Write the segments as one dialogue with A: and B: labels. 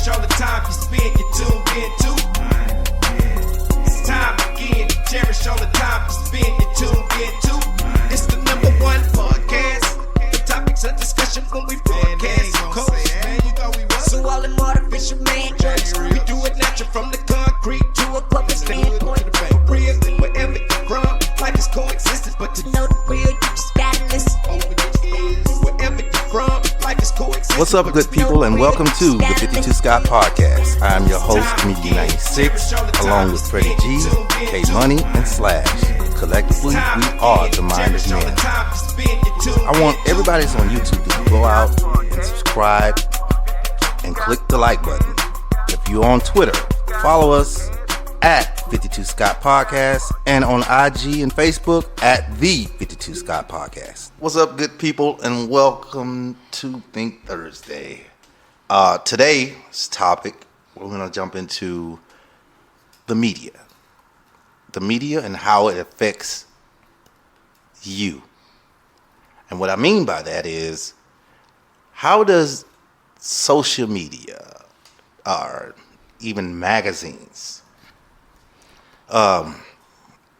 A: cherish all the time you spend, you tuned in to. It's time again to cherish all the time you spend, you tuned in to. It's the number one podcast. The topics of discussion when we broadcast. So all them artificial man jokes, we do it natural from the concrete to a public standpoint. Real, wherever you're from, life is coexistence, but to know the real, you just gotta listen. Wherever you're from, life is coexistence.
B: What's up, good people, and welcome to the 52 Scott Podcast. I'm your host, Comedian 96, along with Freddie G, K Money, and Slash. Collectively, we are the Minded Men. I want everybody that's on YouTube to go out and subscribe and click the like button. If you're on Twitter, follow us at 52 Scott Podcast, and on IG and Facebook at the 52 Scott Podcast. What's up, good people, and welcome to Think Thursday. Today's topic, we're going to jump into the media. The media and how it affects you. And what I mean by that is, how does social media or even magazines,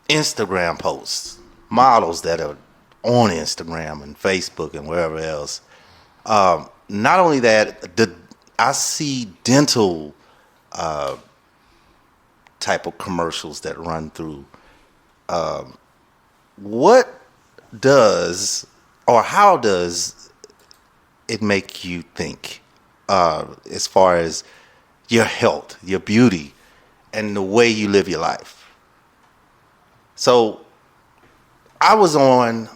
B: Instagram posts, models that are on Instagram and Facebook and wherever else, not only that, I see dental type of commercials that run through. What does or how does it make you think as far as your health, your beauty, and the way you live your life? So I was on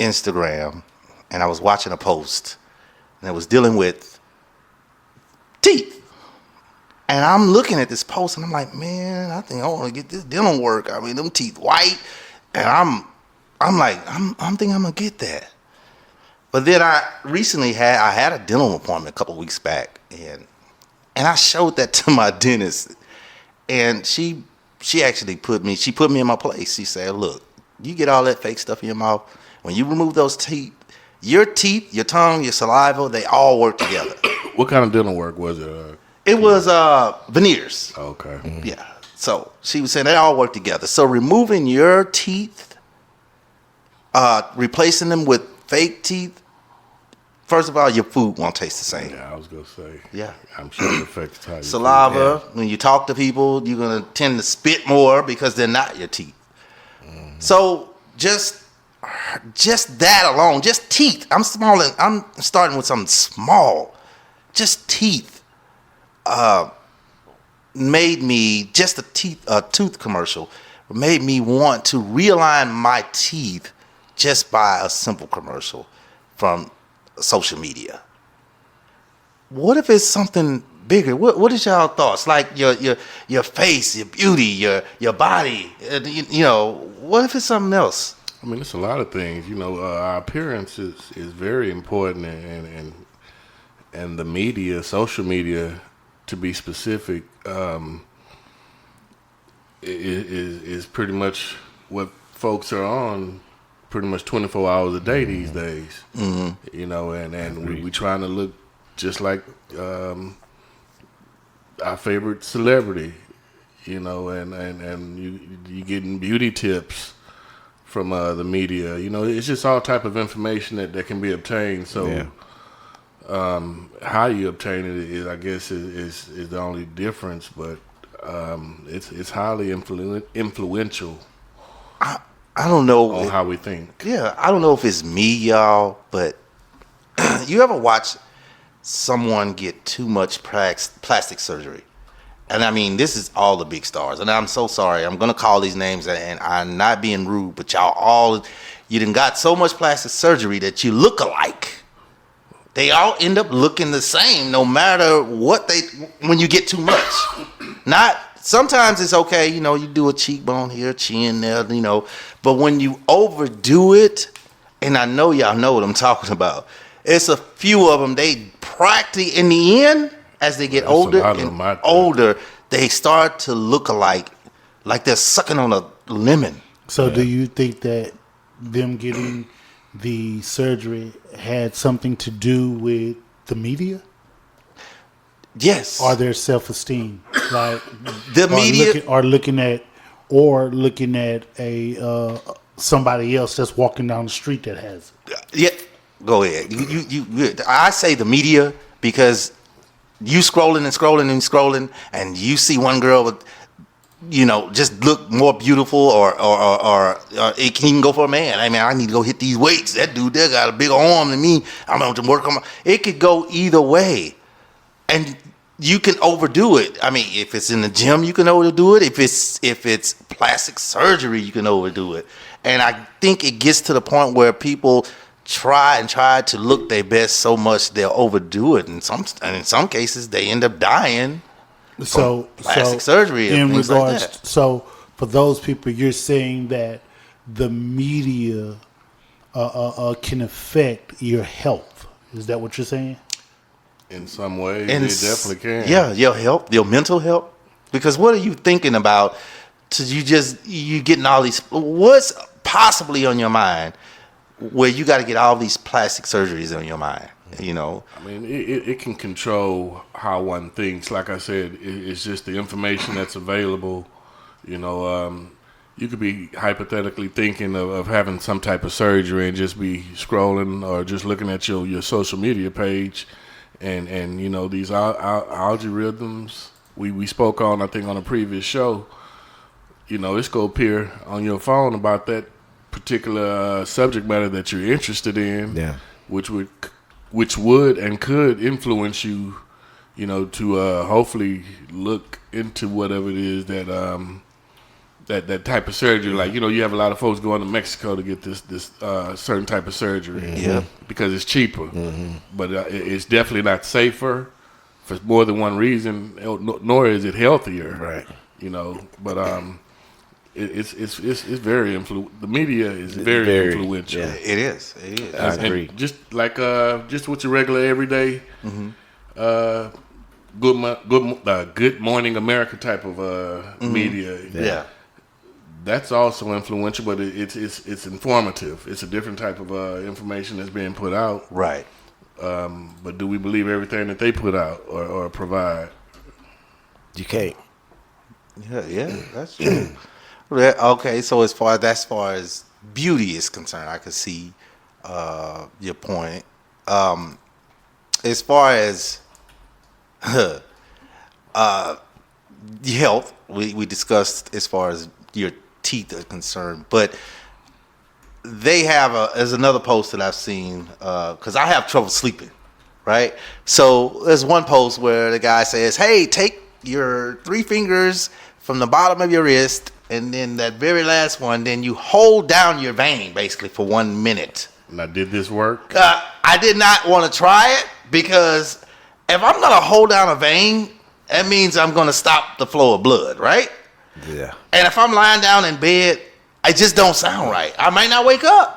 B: Instagram and I was watching a post and it was dealing with teeth. And I'm looking at this post and I'm like, man, I think I want to get this dental work. I mean, them teeth white. And I'm like, I'm thinking I'm going to get that. But then I recently had a dental appointment a couple of weeks back. And I showed that to my dentist. And she actually put me in my place. She said, look, you get all that fake stuff in your mouth. When you remove those teeth, your tongue, your saliva, they all work together.
C: What kind of dental work was it?
B: It was veneers.
C: Okay. Mm-hmm.
B: Yeah. So she was saying they all work together. So removing your teeth, replacing them with fake teeth, first of all, your food won't taste the same.
C: Yeah, I was going to say.
B: Yeah.
C: I'm sure it affects how you
B: saliva, when you talk to people, you're going to tend to spit more because they're not your teeth. Mm-hmm. So just that alone, just teeth. I'm starting with something small. Just teeth. Made me, just a tooth commercial made me want to realign my teeth just by a simple commercial from social media. What if it's something bigger? What is y'all thoughts? Like your face, your beauty, your body. What if it's something else?
C: I mean, it's a lot of things. Our appearance is very important, and the media, social media, to be specific, is pretty much what folks are on pretty much 24 hours a day these days. Mm-hmm. And we trying to look just like our favorite celebrity, and you getting beauty tips from the media. It's just all type of information that can be obtained. So. Yeah. How you obtain it is, I guess, is the only difference, but it's highly influential.
B: I don't know
C: on how we think.
B: Yeah, I don't know if it's me, y'all, but you ever watch someone get too much plastic surgery? And I mean, this is all the big stars, and I'm so sorry. I'm gonna call these names, and I'm not being rude, but you done got so much plastic surgery that you look alike. They all end up looking the same, no matter what when you get too much. Sometimes it's okay, you do a cheekbone here, chin there, but when you overdo it, and I know y'all know what I'm talking about, it's a few of them, they practically, in the end, as they get older, they start to look alike, like they're sucking on a lemon.
D: So do you think that them getting the surgery had something to do with the media?
B: Yes.
D: or their self-esteem, like
B: The media
D: looking at a somebody else that's walking down the street that has it.
B: Yeah, go ahead. I say the media because you scrolling and scrolling and scrolling, and you see one girl with, just look more beautiful, or it can even go for a man. I mean, I need to go hit these weights. That dude there got a bigger arm than me. I'm going to work on it could go either way, and you can overdo it. I mean, if it's in the gym, you can overdo it. If it's plastic surgery, you can overdo it. And I think it gets to the point where people try to look their best so much they'll overdo it, and in some cases they end up dying. Plastic surgery and things like that.
D: So for those people, you're saying that the media can affect your health. Is that what you're saying?
C: In some way, it definitely can.
B: Yeah, your health, your mental health. Because what are you thinking about? You getting all these. What's possibly on your mind where you got to get all these plastic surgeries on your mind?
C: I mean, it can control how one thinks. Like I said, it's just the information that's available. You could be hypothetically thinking of having some type of surgery and just be scrolling or just looking at your social media page, and these algorithms we spoke on, I think, on a previous show. It's gonna appear on your phone about that particular subject matter that you're interested in, which would and could influence you, to hopefully look into whatever it is that type of surgery. Like, you have a lot of folks going to Mexico to get this certain type of surgery, because it's cheaper, but it's definitely not safer for more than one reason. Nor is it healthier,
E: right?
C: But it's very the media is very influential.
B: Yeah. It is.
E: I agree.
C: And just like just with your regular everyday Good Morning America type of media.
B: Yeah.
C: That's also influential, but it's informative. It's a different type of information that's being put out.
B: Right.
C: But do we believe everything that they put out or provide?
E: You can't.
B: Yeah, that's true. Okay, so as far as beauty is concerned, I can see your point. As far as health, we discussed as far as your teeth are concerned, but they have there's another post that I've seen because I have trouble sleeping, right? So there's one post where the guy says, "Hey, take your 3 fingers from the bottom of your wrist, and then that very last one, then you hold down your vein basically for 1 minute."
C: Now, did this work?
B: I did not want to try it because if I'm gonna hold down a vein, that means I'm gonna stop the flow of blood, right?
E: Yeah.
B: And if I'm lying down in bed, it just don't sound right. I might not wake up.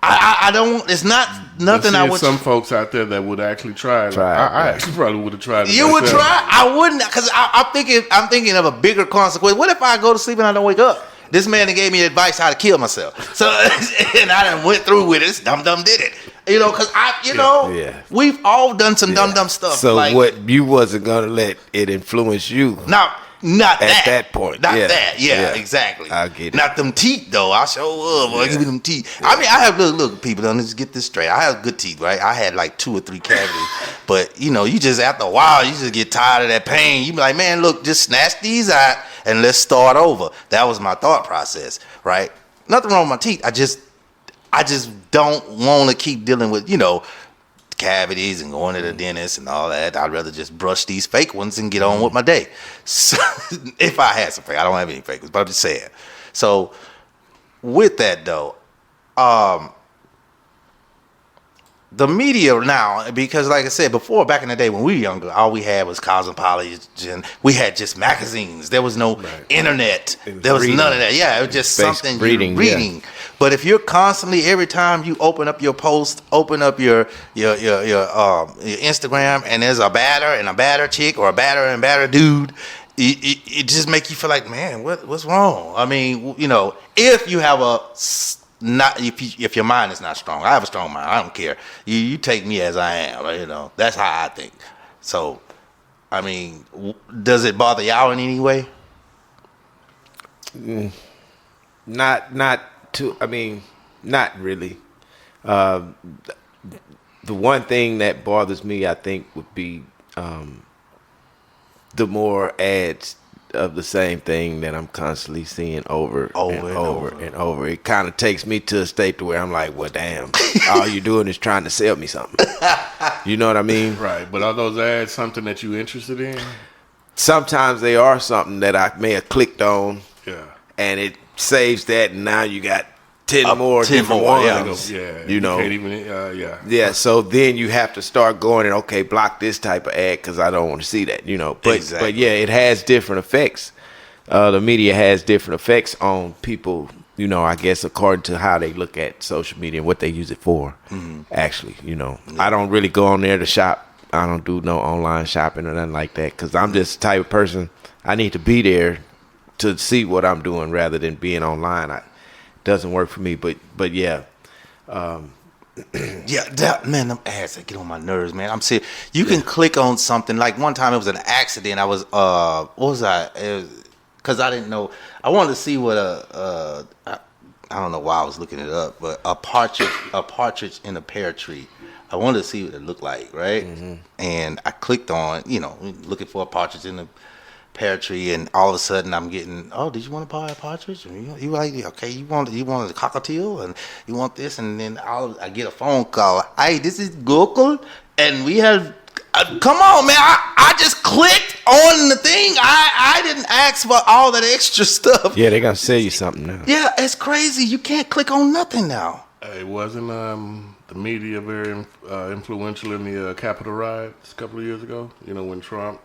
B: I don't. It's not nothing. I would.
C: Some folks out there that would actually try it. I actually probably would have tried it.
B: You
C: myself.
B: would try? I wouldn't, because I'm thinking of a bigger consequence. What if I go to sleep and I don't wake up? This man that gave me advice how to kill myself. So and I done went through with it. This dumb did it. Because we've all done some dumb stuff.
E: So what, you wasn't gonna let it influence you?
B: Not
E: at that point.
B: Not that. Yeah, exactly.
E: I get it.
B: Not them teeth though. I show up. Give me them teeth. I mean, I have look people. Let's get this straight. I have good teeth, right? I had like 2 or 3 cavities, but you just after a while, you just get tired of that pain. You be like, man, look, just snatch these out and let's start over. That was my thought process, right? Nothing wrong with my teeth. I just don't want to keep dealing with cavities and going to the dentist and all that. I'd rather just brush these fake ones and get on with my day. So, if I had some fake, I don't have any fake ones, but I'm just saying. So with that though, the media now, because like I said before, back in the day when we were younger, all we had was Cosmopolitan. We had just magazines. There was no internet. There was none of that. Yeah, it was just something reading. Yeah. But if you're constantly, every time you open up your post, open up your Instagram, and there's a badder and a badder chick or a badder and a badder dude, it just make you feel like, man, what's wrong? I mean, if you have if your mind is not strong. I have a strong mind. I don't care. You take me as I am. That's how I think. So I mean, does it bother y'all in any way?
E: Not really. The one thing that bothers me, I think, would be the more ads of the same thing that I'm constantly seeing over and over. It kind of takes me to a state to where I'm like, well, damn, all you're doing is trying to sell me something. You know what I mean?
C: Right. But are those ads something that you're interested in?
E: Sometimes they are something that I may have clicked on.
C: Yeah.
E: And it saves that, and now you got 10 more
B: different
E: ones.
C: Yeah.
E: You know.
C: Can't even,
E: Yeah, so then you have to start going and, okay, block this type of ad because I don't want to see that, you know. But yeah, it has different effects. The media has different effects on people, you know, I guess according to how they look at social media and what they use it for, actually, you know. Yeah. I don't really go on there to shop. I don't do no online shopping or nothing like that because I'm just the type of person, I need to be there to see what I'm doing rather than being online. It doesn't work for me, but yeah.
B: Man, them ads that get on my nerves, man. I'm serious. You can click on something. Like one time it was an accident. I was, what was I? Because I didn't know. I wanted to see what I don't know why I was looking it up, but a partridge in a pear tree. I wanted to see what it looked like, right? Mm-hmm. And I clicked on, you know, looking for a partridge in a pear tree, and all of a sudden I'm getting, oh, did you want to buy a partridge? And you like, okay, you want a cockatiel, and you want this, and then I get a phone call. Hey, this is Google, and we have. Come on, man! I just clicked on the thing. I didn't ask for all that extra stuff.
E: Yeah, they're gonna sell you something now.
B: Yeah, it's crazy. You can't click on nothing now.
C: It wasn't the media very influential in the Capitol riots a couple of years ago. You know, when Trump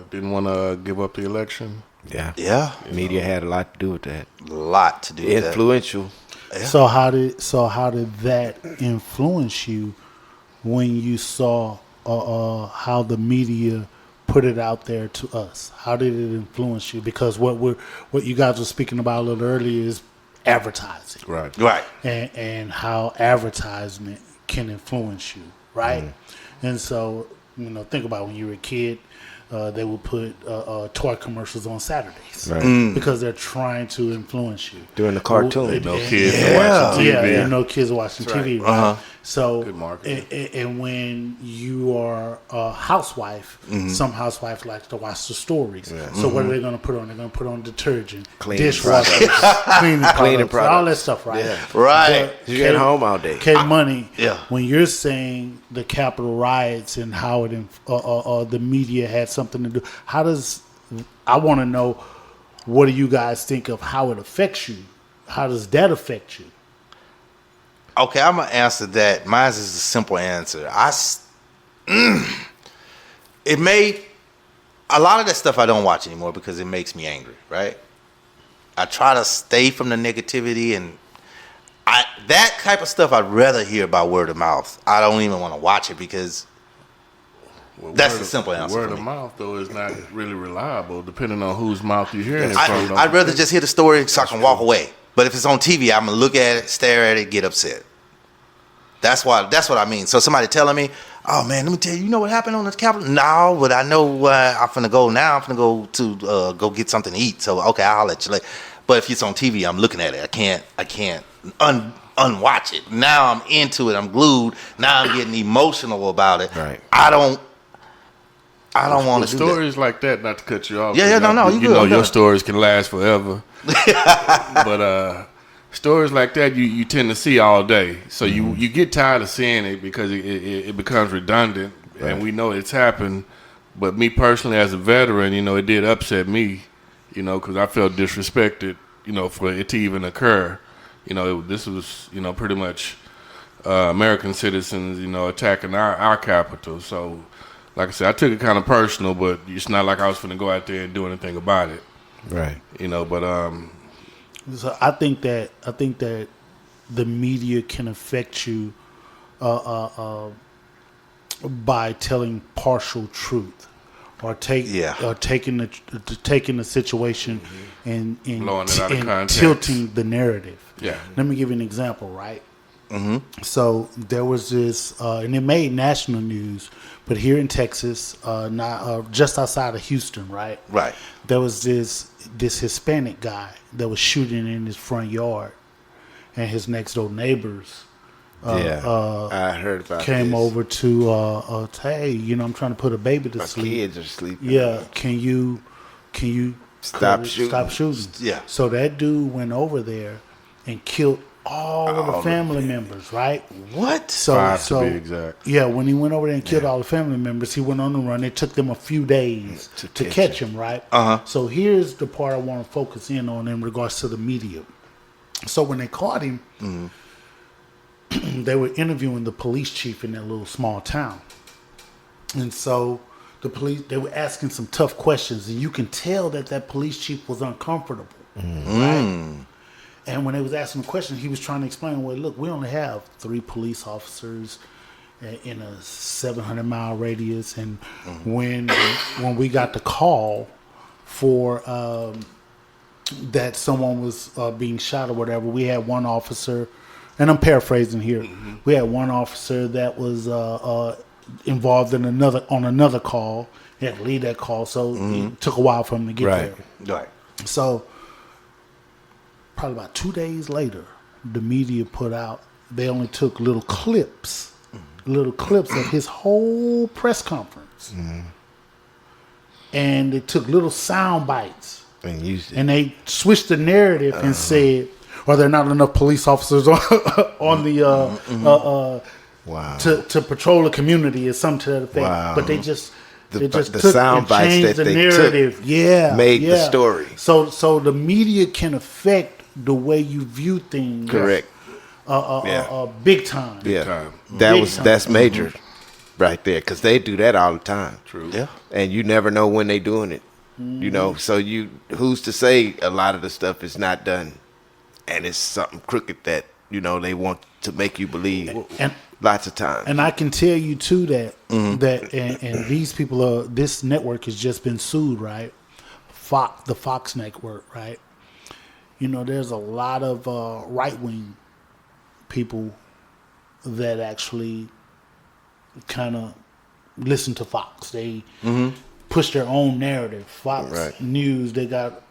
C: didn't want to give up the election.
E: Yeah. Media had a lot to do with that.
B: A lot to do with that.
E: Influential.
D: Yeah. So how did that influence you when you saw how the media put it out there to us? How did it influence you? Because what you guys were speaking about a little earlier is advertising,
C: right,
D: and how advertisement can influence you, right? And so, you know, think about when you were a kid. They would put toy commercials on Saturdays because they're trying to influence you.
E: During the cartoon.
C: Kids are watching TV.
D: Yeah, no kids are watching TV. Right? So,
C: good marketing.
D: And when you are a housewife, some housewives like to watch the stories. Yeah. So what are they going to put on? They're going to put on detergent, dishwasher, cleaning products, all that stuff, right?
B: Yeah. Right.
E: You get home all day.
D: Money. Yeah. When you're saying the Capitol riots and how the media had something to do, I want to know, what do you guys think of how it affects you? How does that affect you?
B: Okay, I'm gonna answer that. Mine is a simple answer. It made a lot of that stuff I don't watch anymore because it makes me angry. Right? I try to stay from the negativity, and that type of stuff I'd rather hear by word of mouth. I don't even want to watch it because that's the simple answer.
C: Word of mouth though is not really reliable, depending on whose mouth you're hearing it from.
B: I'd rather just hear the story so I can walk away. But if it's on TV, I'm gonna look at it, stare at it, get upset. That's what I mean. So somebody telling me, "Oh man, let me tell you, you know what happened on the Capitol?" No, but I know I'm finna go now. I'm finna go to go get something to eat. So okay, I'll let you later. But if it's on TV, I'm looking at it. I can't unwatch it. Now I'm into it. I'm glued. Now I'm getting emotional about it.
E: Right.
B: I don't want to do that.
C: Stories like that, not to cut you off.
B: Yeah, no.
C: You know your stories can last forever. But stories like that you tend to see all day, so you get tired of seeing it because it becomes redundant, and we know it's happened. But me personally, as a veteran, you know, it did upset me, you know, because I felt disrespected, you know, for it to even occur. You know, this was, you know, pretty much American citizens, you know, attacking our capital. So, like I said, I took it kind of personal, but it's not like I was going to go out there and do anything about it.
E: Right.
C: You know, but
D: so I think that the media can affect you by telling partial truth or taking the situation and
C: blowing it out of context,
D: tilting the narrative.
C: Yeah.
D: Let me give you an example, right?
B: Mm-hmm.
D: So there was this, and it made national news, but here in Texas, just outside of Houston, right?
B: Right.
D: There was this Hispanic guy that was shooting in his front yard, and his next door neighbors
E: I heard about
D: came
E: this.
D: over to hey, I'm trying to put a baby to
E: My
D: sleep.
E: kids are sleeping.
D: Yeah, can you
E: Stop shooting.
D: Stop shooting.
B: Yeah.
D: So that dude went over there and killed all of the family members, right?
B: What?
D: So,
C: 5 to be exact.
D: Yeah, when he went over there and killed all the family members, he went on the run. It took them a few days to catch him, right?
B: Uh-huh.
D: So here's the part I want to focus in on in regards to the media. So when they caught him, they were interviewing the police chief in that little small town. And so the police, they were asking some tough questions, and you can tell that police chief was uncomfortable, right? And when they was asking the question, he was trying to explain, well, look, we only have 3 police officers in a 700-mile radius. And when we got the call for that someone was being shot or whatever, we had one officer, and I'm paraphrasing here, we had one officer that was involved in another call. He had to lead that call, so it took a while for him to get there.
B: Right.
D: So probably about 2 days later, the media put out, they only took little clips of his whole press conference. And they took little sound bites. And they switched the narrative and said, are there not enough police officers on the to patrol the community or something to that effect?
E: Wow.
D: But they just
E: The
D: took
E: sound
D: and
E: bites
D: changed
E: that
D: the
E: they
D: narrative.
E: took made the story.
D: So the media can affect the way you view things.
E: Correct.
D: Big time.
E: Yeah.
C: Time.
E: That's major right there, because they do that all the time.
C: True.
B: Yeah.
E: And you never know when they doing it. So who's to say a lot of the stuff is not done and it's something crooked that they want to make you believe.
D: And
E: lots of times.
D: And I can tell you too that and these people this network has just been sued, right? The Fox network, right? There's a lot of right wing people that actually kind of listen to Fox. They push their own narrative. Fox News, they got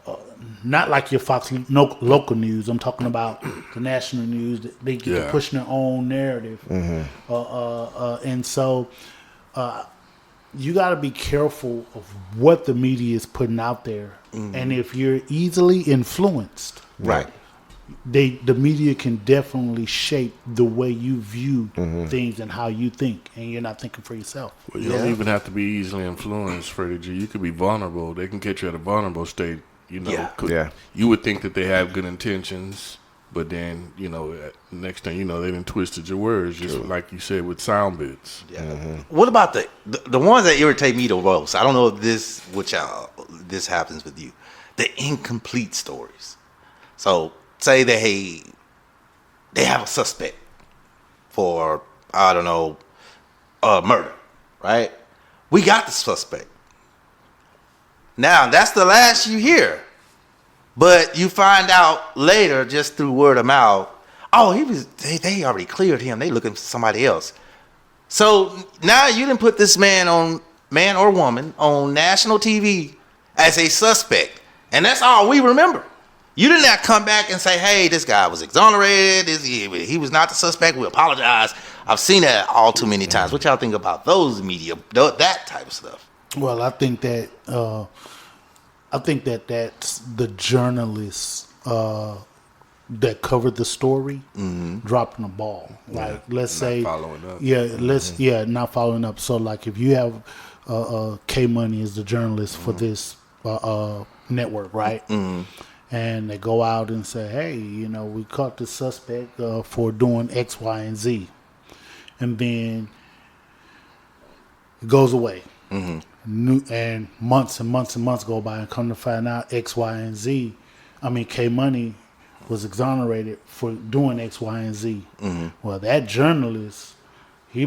D: not like your Fox local news. I'm talking about the national news. They get pushing their own narrative, and so you got to be careful of what the media is putting out there. And if you're easily influenced,
B: Right.
D: the media can definitely shape the way you view things and how you think, and you're not thinking for yourself.
C: Well, you don't even have to be easily influenced, Freddie G. You could be vulnerable. They can catch you at a vulnerable state. You would think that they have good intentions, but then next thing you know, they done twisted your words, just like you said with sound bits.
B: Yeah. What about the ones that irritate me the most? I don't know if this happens with you. The incomplete stories. So say they have a suspect for, I don't know, murder, right? We got the suspect. Now, that's the last you hear. But you find out later, just through word of mouth, they already cleared him. They looking for somebody else. So now you didn't put this man or woman on national TV as a suspect. And that's all we remember. You did not come back and say, hey, this guy was exonerated. He was not the suspect. We apologize. I've seen that all too many times. What y'all think about those media, that type of stuff?
D: Well, I think that that's the journalists that covered the story dropping the ball. Like, let's say,
C: following up.
D: Not following up. So, like, if you have K Money as the journalist for this network, right? And they go out and say, hey, we caught the suspect for doing X, Y, and Z. And then it goes away. And months and months and months go by, and come to find out X, Y, and Z. K Money was exonerated for doing X, Y, and Z. Well, that journalist, he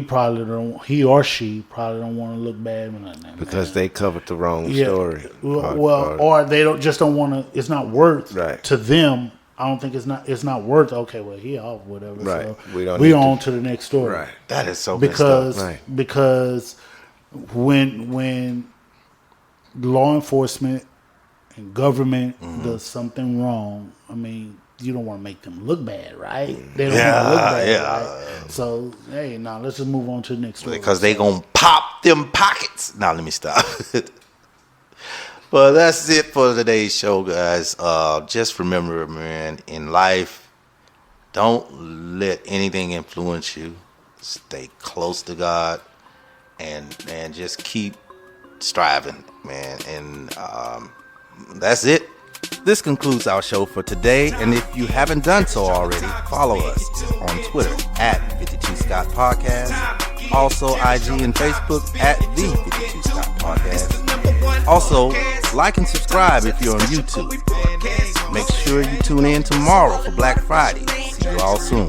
D: or she probably don't want to look bad
E: because they covered the wrong story.
D: Or they don't want to. It's not worth to them I don't think it's not worth. Okay, well, he off, whatever.
E: Right.
D: So
E: We
D: on to the next story.
E: Right.
B: That is so
D: Because
B: messed up.
D: because when law enforcement and government does something wrong, I mean, you don't want to make them look bad, right? They don't want to look bad, right? So, hey, now let's just move on to the next story.
B: Because they gonna pop them pockets. Now let me stop. But that's it for today's show, guys. Just remember, man, in life, don't let anything influence you. Stay close to God, and just keep striving, man. And that's it. This concludes our show for today. And if you haven't done so already, follow us on Twitter at 52 Scott Podcast. Also, IG and Facebook at the 52 Scott Podcast. Also, like and subscribe if you're on YouTube. Make sure you tune in tomorrow for Black Friday. See you all soon.